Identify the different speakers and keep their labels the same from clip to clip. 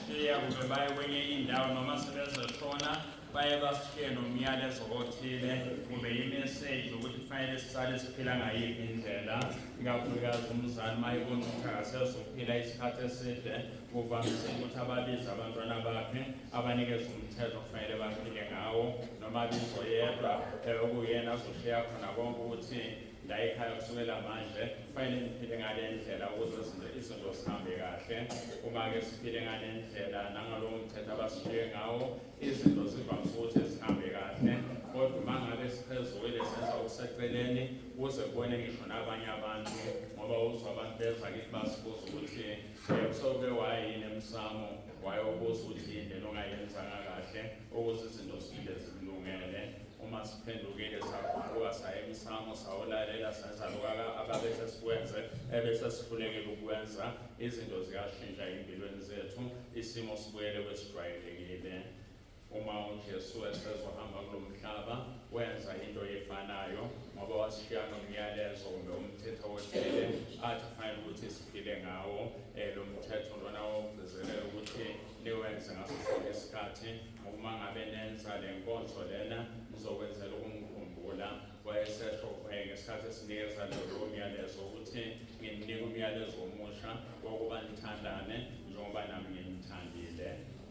Speaker 1: bayashiya kube baye kwenye indawo noma sebezeshona baye bashiye nomyalezo othile kube yimeseji ukuthi kufanele sisale siphila ngayiphi indlela ikakhulukazi umzali uma ebona ukuthi akasezophila isikhathi eside kuvamise ukuthi ababize abantwana bakhe abanikeze umthetho kufanele baphile ngawo noma abizo yedwa okuyena azoshiya khona konke ukuthi la ekhaya kusukela manje kufanele niphile ngale ndlela ukuze izinto zihambe kahle. Uma-ke siphile ngale ndlela nangalowo mthetho abasishiye ngawo izinto zivamise ukuthi zihambe kahle, kodwa uma ngabe siphezukile senza okuseceleni ukuze kubone ngisho nabanye abantu ngoba uzwa abantu beza kithi basibuza ukuthi kusoke wayini emsamo wayobuza ukuthi yini ongayenzanga kahle ukuze izinto ziphile zilungele. Uma siphendukile saguquka saya emsamo sawulalela senza lokho ababese sikwenze ebese sifulekile ukwenza izinto ziyashintsha empilweni zethu, isimo sibuyele kwesijwayelekile. Uma uJesu esezohamba kulo mhlaba wenza into efanayo ngoba washiya nomyalezo kumbe umthetho othile athi kufanele ukuthi siphile ngawo. Lo mthetho lona wokugcizelela ukuthi niwenze ngaso sonke isikhathi. Uma ngabe nenza le nkonzo lena nizokwenzela ukungikhumbula. Wayesesho ngesikhathi esinikeza lo myalezo ukuthi nginika umyalezo omusha wokuba nithandane njengoba nami nginithandile.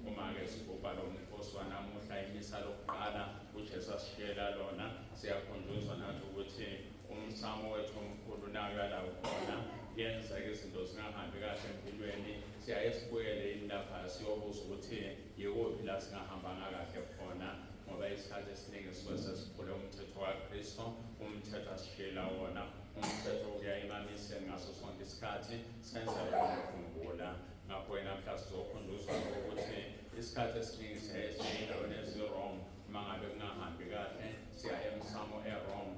Speaker 1: Uma-ke sigubha lo mkhosi wanamuhla imisa lokuqala uJesu asishiyela lona, siyakhunjuzwa nathi ukuthi umsamo wethu omkhulu nayo yalawo khona yenza-ke izinto zingahambi kahle empilweni. Siyaye sibuyele lapha siyobuza ukuthi yikuphi la singahambanga kahle khona ngoba isikhathi esiningi sisuke sesiphule umthetho kaKristu, umthetho asishiyela wona, umthetho okuya emamiseni ngaso sonke isikhathi senza ukukhumbula. Ngakho namhla sizokhunjuzwa ukuthi isikhathi esiningi siyaye siye endaweni ezi-wrong. Uma ngabe kungahambi kahle siya emsamo e-wrong.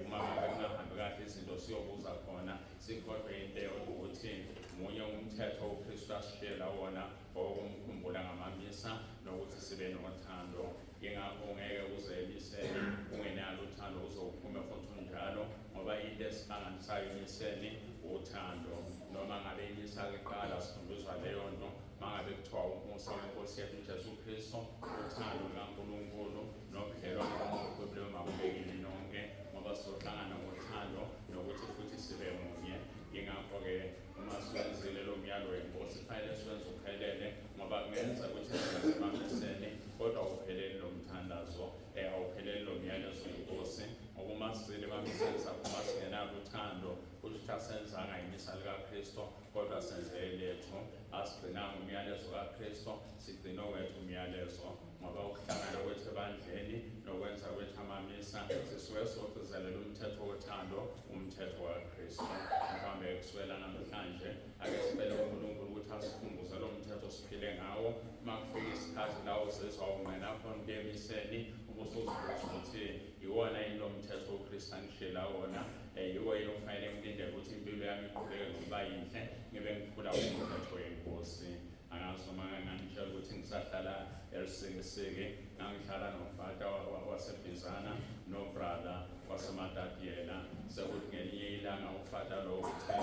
Speaker 1: Uma ngabe kungahambi kahle izinto siyobuza khona sikhohlwe into yokuthi munye umthetho uKristu asishiyela wona okumkhumbula ngamamisa nokuthi sibe nothando. Yingakho ngeke uzemiseni ungenalo uthando uzophume futhi unjalo ngoba into esihlanganisayo emiseni uthando. Noma ngabe imisa kuqala sikhunjuzwa leyo nto uma ngabe kuthiwa umusa wenkosi yethu uJesu Kristu, uthando lukaNkulunkulu nobudlelwano bomuntu kuleyo makubekile nonke ngoba sizohlangana ngothando nokuthi futhi sibe munye. Yingakho-ke uma siwenzile lo myalo wenkosi kufanele siwenze uphelele ngoba kungenza ukuthi simamiseni kodwa awupheleli lo mthandazo, awupheleli lo myalezo wenkosi. Ngoba uma sizile emamiseni sakho uma singenalo uthando kusho asenzanga imisa likaKristu kodwa senzele lethu, asigcinanga umyalezo kaKristu sigcina owethu umyalezo. Ngoba ukuhlangana kwethu ebandleni nokwenza kwethu amamisa sisuke sogcizelela umthetho wothando, umthetho kaKristu. Mhlawumbe kusukela namhlanje ake sicele uNkulunkulu ukuthi asikhumbuze lo mthetho siphile ngawo. Uma kufika isikhathi la uzizwa ungena khona kuyemiseni ubusuzibuza ukuthi iwona yini lo mthetho uKristu angishiyela wona, yiwo yini okufanele ngilindele ukuthi impilo yami iqhubeke ngokuba yinhle ngibe ngiphula umthetho wenkosi. Angazi noma ngangitshela ukuthi ngisahlala eLisikisiki ngangihlala nofata waseBizana nobrada waseMatatiyela. Sekuthi ngelinye ilanga ufata lo ukuthi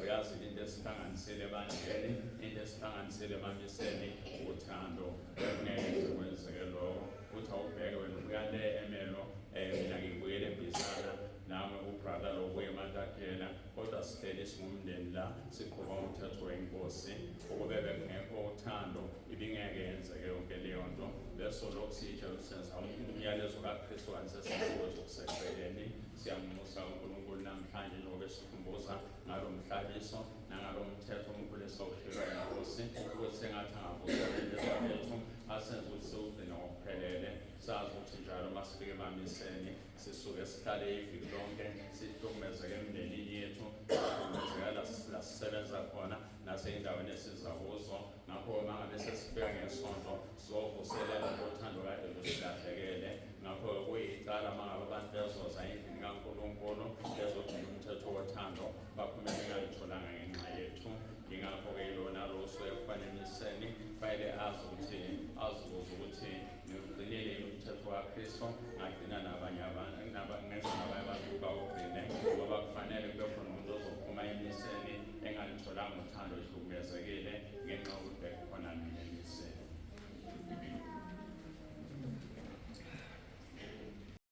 Speaker 1: uyazi into esihlanganisile ebandleni, into esihlanganisile emamiseni uthando. Ngeke kwenzeke lokho uthi awubheke wena uyale emelo mina ngibuyele eBizana nami ubrada lo ubuye eMatatiyela kodwa sihleli singumndeni la siqhuba umthetho wenkosi. Ukube bekungekho uthando ibingeke yenzeke yonke leyo nto. Leso lokhu siyitshela senza umyalezo kaKristu kanisesiwethu kuseceleni. Siyammusa uNkulunkulu namhlanje njengoba sikhumbuza ngalo mhlabiso nangalo mthetho omkhulu esawushiyelwa yinkosi ukuthi sengathi angavuselelezwa lethu asenze ukuthi siwugcine ngokuphelele. Sazi ukuthi njalo uma sifike emamiseni sisuke sihlale iviki lonke sihlukumezeke emndenini yethu, sihlukumezeka la sisebenza khona nasey'ndaweni esiza kuzo. Ngakho uma ngabe sesifika ngesonto sizovuselela ngothando kade lusilahlekele. Ngakho kuyicala uma ngabe abantu bezoza endlini kaNkulunkulu bezogcina umthetho wothando baphume bengalutholanga ngenxa yethu. Yingakho-ke lona lo usuke kufanele emiseni kufanele azibuze ukuthi ngigcinile yini umthetho kaKristu, ngagcina nabanye abantu ngenza nabanye abantu bawugcine ngoba kufanele kube khona umuntu ozophuma emiseni engalutholanga